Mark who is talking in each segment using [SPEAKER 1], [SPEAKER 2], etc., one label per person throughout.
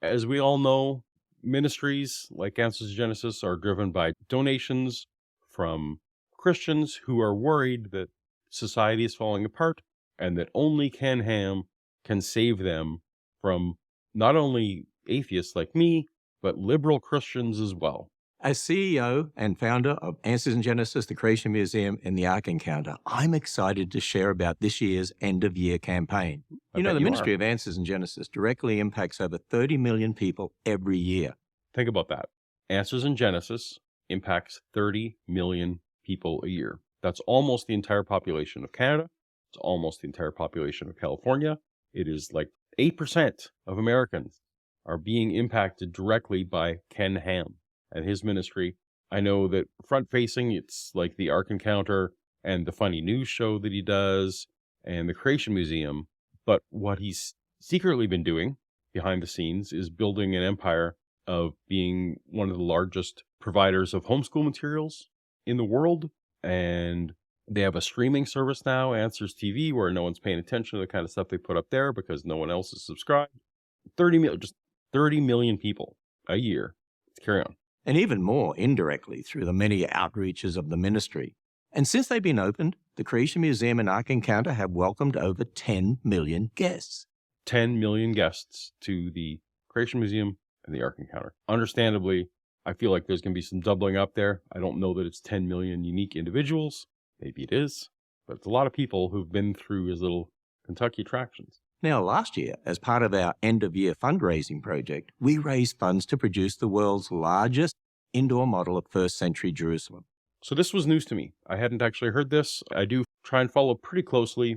[SPEAKER 1] As we all know, ministries like Answers to Genesis are driven by donations from Christians who are worried that society is falling apart and that only Ken Ham can save them from not only atheists like me, but liberal Christians as well.
[SPEAKER 2] As CEO and founder of Answers in Genesis, the Creation Museum, and the Ark Encounter, I'm excited to share about this year's end-of-year campaign.
[SPEAKER 1] I
[SPEAKER 2] You know,
[SPEAKER 1] bet
[SPEAKER 2] the
[SPEAKER 1] you
[SPEAKER 2] ministry
[SPEAKER 1] are.
[SPEAKER 2] of Answers in Genesis directly impacts over 30 million people every year.
[SPEAKER 1] Think about that. Answers in Genesis impacts 30 million people a year. That's almost the entire population of Canada. It's almost the entire population of California. It is like 8% of Americans are being impacted directly by Ken Ham and his ministry. I know that front-facing, it's like the Ark Encounter and the funny news show that he does and the Creation Museum. But what he's secretly been doing behind the scenes is building an empire of being one of the largest providers of homeschool materials in the world. And they have a streaming service now, Answers TV, where no one's paying attention to the kind of stuff they put up there because no one else is subscribed. 30 million people a year. Let's carry on.
[SPEAKER 2] And even more indirectly through the many outreaches of the ministry. And since they've been opened, the Creation Museum and Ark Encounter have welcomed over 10 million guests.
[SPEAKER 1] 10 million guests to the Creation Museum and the Ark Encounter. Understandably, I feel like there's going to be some doubling up there. I don't know that it's 10 million unique individuals. Maybe it is. But it's a lot of people who've been through his little Kentucky attractions.
[SPEAKER 2] Now, last year, as part of our end-of-year fundraising project, we raised funds to produce the world's largest indoor model of first-century Jerusalem.
[SPEAKER 1] So this was news to me. I hadn't actually heard this. I do try and follow pretty closely,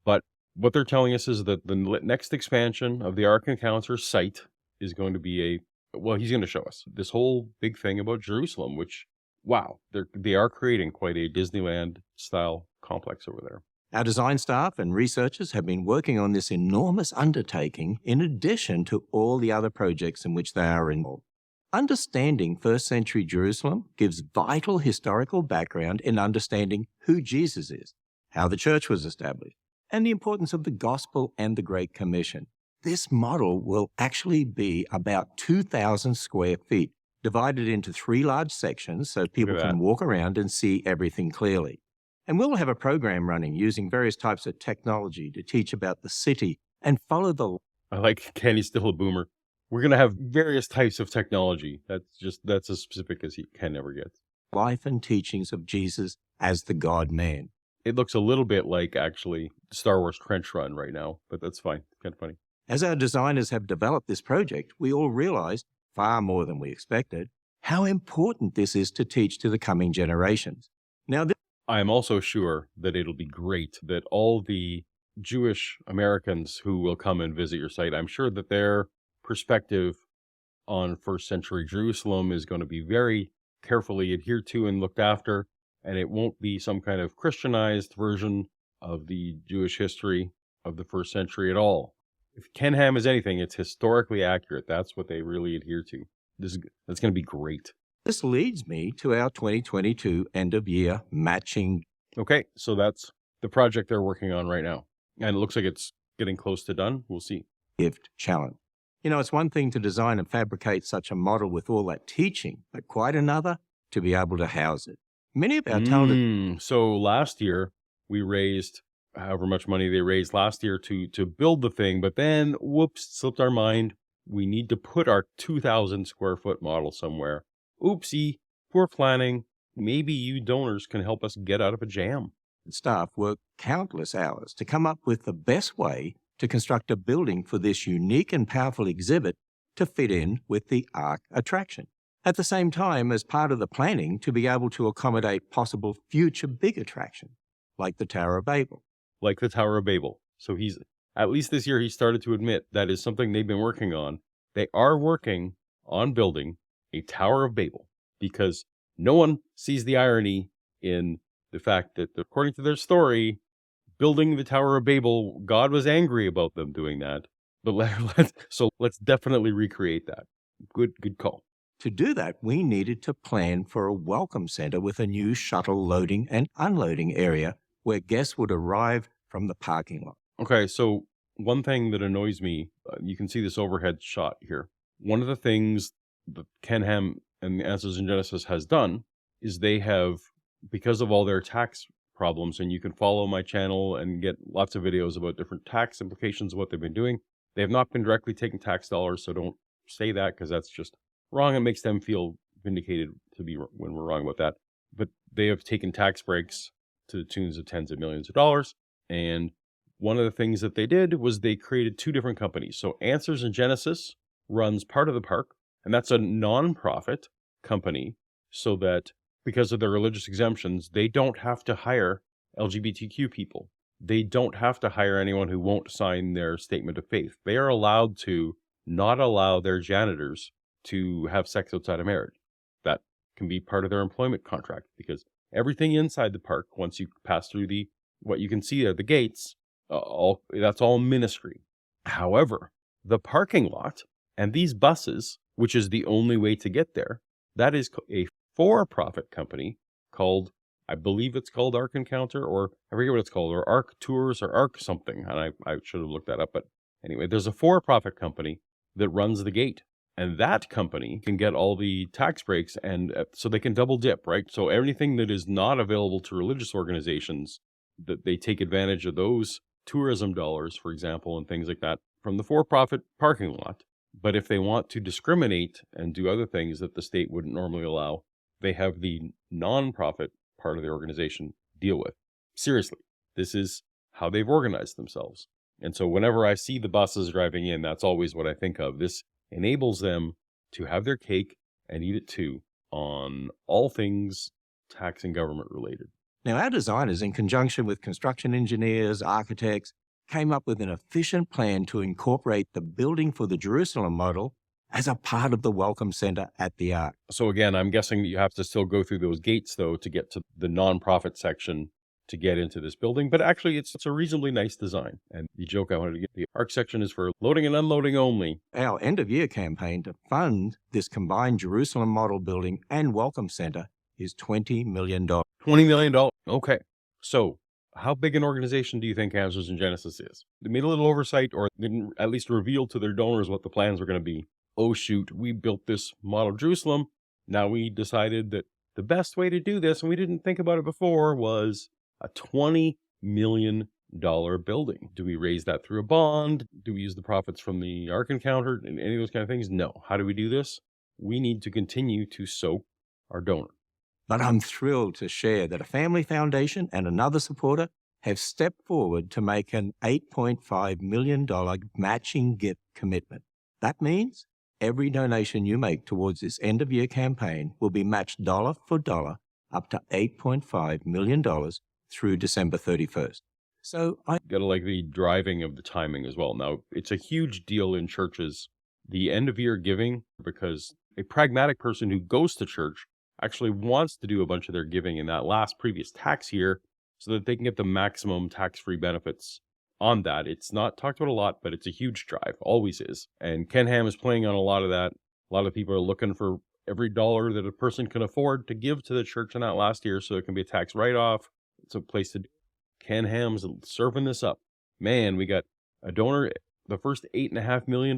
[SPEAKER 1] but what they're telling us is that the next expansion of the Ark Encounter site is going to be he's going to show us this whole big thing about Jerusalem, which, wow, they are creating quite a Disneyland-style complex over there.
[SPEAKER 2] Our design staff and researchers have been working on this enormous undertaking in addition to all the other projects in which they are involved. Understanding first-century Jerusalem gives vital historical background in understanding who Jesus is, how the church was established, and the importance of the gospel and the Great Commission. This model will actually be about 2,000 square feet, divided into 3 large sections so people can walk around and see everything clearly. And we'll have a program running using various types of technology to teach about the city and follow the...
[SPEAKER 1] I like Kenny's still a boomer. We're going to have various types of technology. That's as specific as Ken ever gets.
[SPEAKER 2] Life and teachings of Jesus as the God-man.
[SPEAKER 1] It looks a little bit like, actually, Star Wars Trench Run right now, but that's fine. Kind of funny.
[SPEAKER 2] As our designers have developed this project, we all realized, far more than we expected, how important this is to teach to the coming generations. Now,
[SPEAKER 1] I am also sure that it'll be great that all the Jewish Americans who will come and visit your site, I'm sure that their perspective on first century Jerusalem is going to be very carefully adhered to and looked after, and it won't be some kind of Christianized version of the Jewish history of the first century at all. If Ken Ham is anything, it's historically accurate. That's what they really adhere to. That's going to be great.
[SPEAKER 2] This leads me to our 2022 end-of-year matching.
[SPEAKER 1] Okay, so that's the project they're working on right now. And it looks like it's getting close to done. We'll see.
[SPEAKER 2] Gift challenge. You know, it's one thing to design and fabricate such a model with all that teaching, but quite another to be able to house it. Many of our talented...
[SPEAKER 1] So last year, we raised however much money they raised last year to build the thing, but then, whoops, slipped our mind. We need to put our 2,000 square foot model somewhere. Oopsie, poor planning. Maybe you donors can help us get out of a jam.
[SPEAKER 2] Staff worked countless hours to come up with the best way to construct a building for this unique and powerful exhibit to fit in with the Ark attraction. At the same time, as part of the planning, to be able to accommodate possible future big attractions, like the Tower of Babel.
[SPEAKER 1] Like the Tower of Babel. So at least this year, he started to admit that is something they've been working on. They are working on building a Tower of Babel, because no one sees the irony in the fact that, according to their story, building the Tower of Babel, God was angry about them doing that. But let's definitely recreate that. Good call.
[SPEAKER 2] To do that, we needed to plan for a welcome center with a new shuttle loading and unloading area where guests would arrive from the parking lot.
[SPEAKER 1] Okay, so one thing that annoys me, you can see this overhead shot here. one of the things that Ken Ham and the Answers in Genesis has done is they have, because of all their tax problems, and you can follow my channel and get lots of videos about different tax implications of what they've been doing. They have not been directly taking tax dollars, so don't say that because that's just wrong. It makes them feel vindicated to be when we're wrong about that. But they have taken tax breaks to the tunes of tens of millions of dollars. And one of the things that they did was they created two different companies. So Answers in Genesis runs part of the park, and that's a non-profit company, so that because of their religious exemptions, they don't have to hire LGBTQ people. They don't have to hire anyone who won't sign their statement of faith. They are allowed to not allow their janitors to have sex outside of marriage. That can be part of their employment contract, because everything inside the park, once you pass through what you can see are the gates, that's all ministry. However, the parking lot and these buses, which is the only way to get there, that is a for-profit company called, I believe it's called Ark Encounter, or I forget what it's called, or Ark Tours, or Ark something. And I should have looked that up. But anyway, there's a for-profit company that runs the gate. And that company can get all the tax breaks, and so they can double dip, right? So anything that is not available to religious organizations, that they take advantage of those tourism dollars, for example, and things like that from the for-profit parking lot. But if they want to discriminate and do other things that the state wouldn't normally allow, they have the non-profit part of the organization deal with. Seriously, this is how they've organized themselves. And so whenever I see the buses driving in, that's always what I think of. This enables them to have their cake and eat it too on all things tax and government related.
[SPEAKER 2] Now, our designers, in conjunction with construction engineers, architects, came up with an efficient plan to incorporate the building for the Jerusalem model as a part of the Welcome Center at the Ark.
[SPEAKER 1] So again, I'm guessing that you have to still go through those gates, though, to get to the nonprofit section to get into this building. But actually, it's a reasonably nice design. And the joke I wanted to get, the Ark section is for loading and unloading only.
[SPEAKER 2] Our end-of-year campaign to fund this combined Jerusalem model building and Welcome Center is $20 million.
[SPEAKER 1] $20 million. Okay. So how big an organization do you think Answers in Genesis is? They made a little oversight, or didn't at least reveal to their donors what the plans were going to be. Oh, shoot, we built this model Jerusalem. Now we decided that the best way to do this, and we didn't think about it before, was a $20 million building. Do we raise that through a bond? Do we use the profits from the Ark Encounter and any of those kind of things? No. How do we do this? We need to continue to soak our donor.
[SPEAKER 2] But I'm thrilled to share that a family foundation and another supporter have stepped forward to make an $8.5 million matching gift commitment. That means every donation you make towards this end-of-year campaign will be matched dollar for dollar up to $8.5 million through December 31st. So I
[SPEAKER 1] gotta like the driving of the timing as well. Now, it's a huge deal in churches, the end-of-year giving, because a pragmatic person who goes to church actually wants to do a bunch of their giving in that previous tax year so that they can get the maximum tax-free benefits on that. It's not talked about a lot, but it's a huge drive, always is. And Ken Ham is playing on a lot of that. A lot of people are looking for every dollar that a person can afford to give to the church in that last year so it can be a tax write-off. It's a place to do. Ken Ham's serving this up. Man, we got a donor, the first $8.5 million,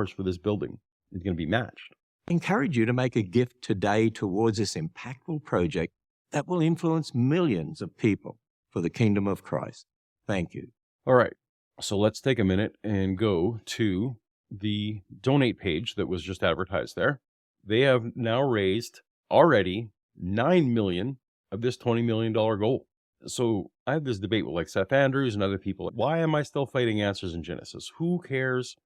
[SPEAKER 1] for this building is going to be matched.
[SPEAKER 2] I encourage you to make a gift today towards this impactful project that will influence millions of people for the kingdom of Christ. Thank you.
[SPEAKER 1] All right. So let's take a minute and go to the donate page that was just advertised there. They have now raised already $9 million of this $20 million goal. So I have this debate with like Seth Andrews and other people. Why am I still fighting Answers in Genesis? Who cares?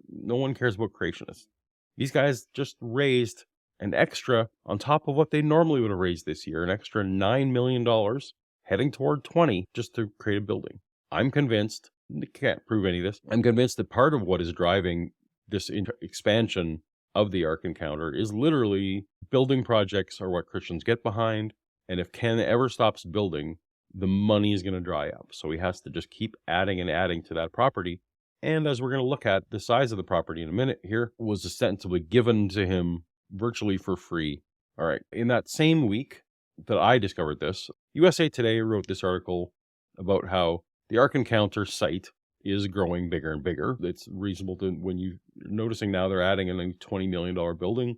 [SPEAKER 1] No one cares about creationists. These guys just raised an extra, on top of what they normally would have raised this year, an extra $9 million, heading toward 20, just to create a building. I'm convinced, can't prove any of this, I'm convinced that part of what is driving this expansion of the Ark Encounter is literally building projects are what Christians get behind. And if Ken ever stops building, the money is going to dry up. So he has to just keep adding and adding to that property. And as we're going to look at, the size of the property in a minute here was ostensibly given to him virtually for free. All right. In that same week that I discovered this, USA Today wrote this article about how the Ark Encounter site is growing bigger and bigger. It's reasonable to, when you noticing now they're adding a $20 million building,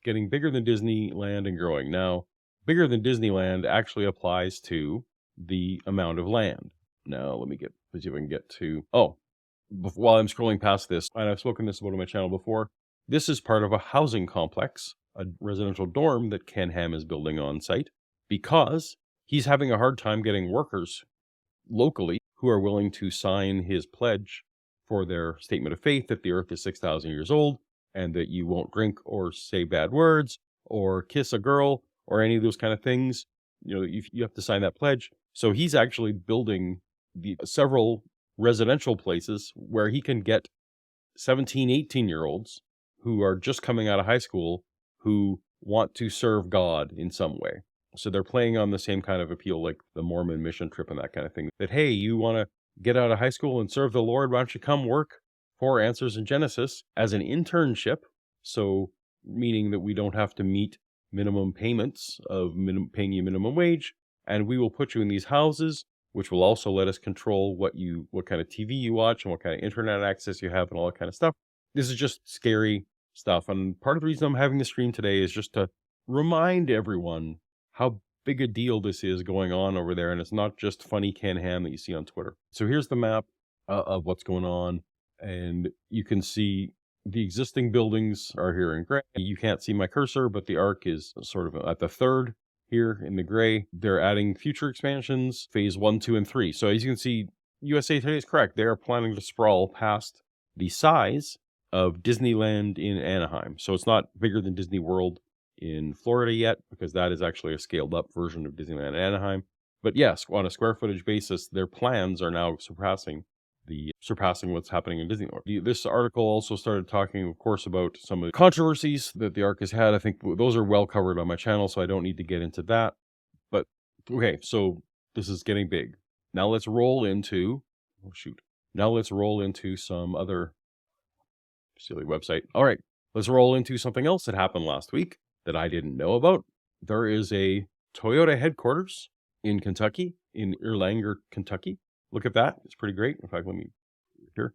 [SPEAKER 1] getting bigger than Disneyland and growing. Now, bigger than Disneyland actually applies to the amount of land. Now, let me see if I can get to, while I'm scrolling past this, and I've spoken this about on my channel before, this is part of a housing complex, a residential dorm that Ken Ham is building on site, because he's having a hard time getting workers locally who are willing to sign his pledge for their statement of faith that the earth is 6,000 years old and that you won't drink or say bad words or kiss a girl or any of those kind of things. You have to sign that pledge. So he's actually building several residential places where he can get 17, 18-year-olds who are just coming out of high school who want to serve God in some way. So they're playing on the same kind of appeal like the Mormon mission trip and that kind of thing. That, hey, you want to get out of high school and serve the Lord? Why don't you come work for Answers in Genesis as an internship? So meaning that we don't have to meet minimum payments of paying you minimum wage. And we will put you in these houses, which will also let us control what kind of TV you watch and what kind of internet access you have and all that kind of stuff. This is just scary stuff. And part of the reason I'm having the stream today is just to remind everyone how big a deal this is going on over there. And it's not just funny Ken Ham that you see on Twitter. So here's the map of what's going on. And you can see the existing buildings are here in gray. You can't see my cursor, but the arc is sort of at the third here in the gray. They're adding future expansions, phase 1, 2, and 3. So as you can see, USA Today is correct. They are planning to sprawl past the size of Disneyland in Anaheim. So it's not bigger than Disney World in Florida yet, because that is actually a scaled up version of Disneyland Anaheim. But yes, on a square footage basis, their plans are now surpassing what's happening in Disney World. This article also started talking, of course, about some of the controversies that the arc has had. I think those are well covered on my channel, so I don't need to get into that. But okay, so this is getting big. Now let's roll into some other silly website. All right, let's roll into something else that happened last week that I didn't know about. There is a Toyota headquarters in Kentucky, in Erlanger, Kentucky. Look at that. It's pretty great. In fact, let me here.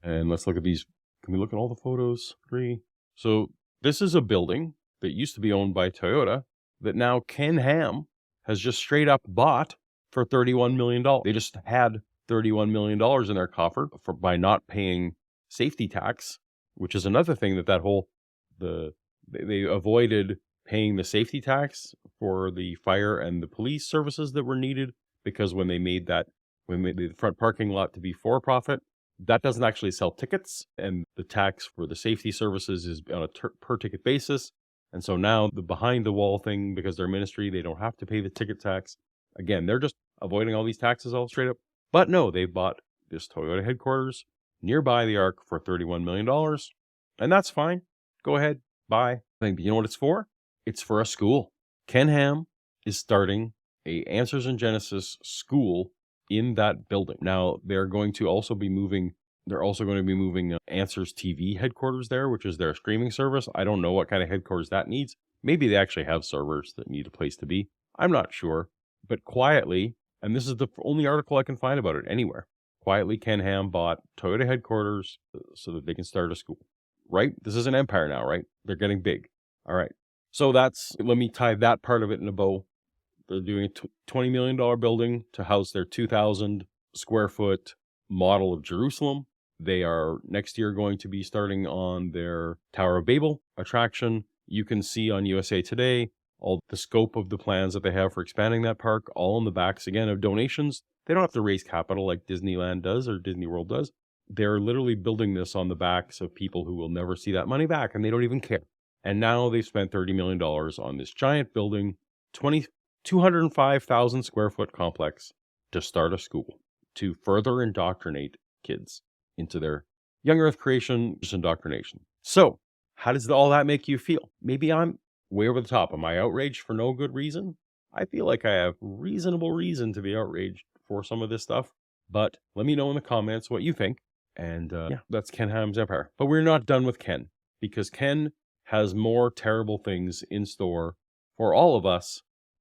[SPEAKER 1] And let's look at these. Can we look at all the photos? 3. So this is a building that used to be owned by Toyota that now Ken Ham has just straight up bought for $31 million. They just had $31 million in their coffer by not paying safety tax, which is another thing they avoided paying the safety tax for the fire and the police services that were needed, because when they made the front parking lot to be for profit, that doesn't actually sell tickets, and the tax for the safety services is on a per ticket basis. And so now the behind the wall thing, because they're ministry, they don't have to pay the ticket tax. Again, they're just avoiding all these taxes all straight up. But no, they bought this Toyota headquarters nearby the Ark for $31 million. And that's fine. Go ahead, buy. But you know what it's for? It's for a school. Ken Ham is starting a Answers in Genesis school in that building. Now, they're going to also be moving Answers TV headquarters there, which is their streaming service. I don't know what kind of headquarters that needs. Maybe they actually have servers that need a place to be. I'm not sure. But quietly, and this is the only article I can find about it anywhere, quietly Ken Ham bought Toyota headquarters so that they can start a school. Right? This is an empire now, right? They're getting big. All right. So let me tie that part of it in a bow. They're doing a $20 million building to house their 2,000 square foot model of Jerusalem. They are next year going to be starting on their Tower of Babel attraction. You can see on USA Today all the scope of the plans that they have for expanding that park, all on the backs, again, of donations. They don't have to raise capital like Disneyland does or Disney World does. They're literally building this on the backs of people who will never see that money back, and they don't even care. And now they've spent $30 million on this giant building, 205,000 square foot complex to start a school, to further indoctrinate kids into their young earth creation, just indoctrination. So how does all that make you feel? Maybe I'm way over the top. Am I outraged for no good reason? I feel like I have reasonable reason to be outraged for some of this stuff, but let me know in the comments what you think. And yeah, that's Ken Ham's empire. But we're not done with Ken, because Ken has more terrible things in store for all of us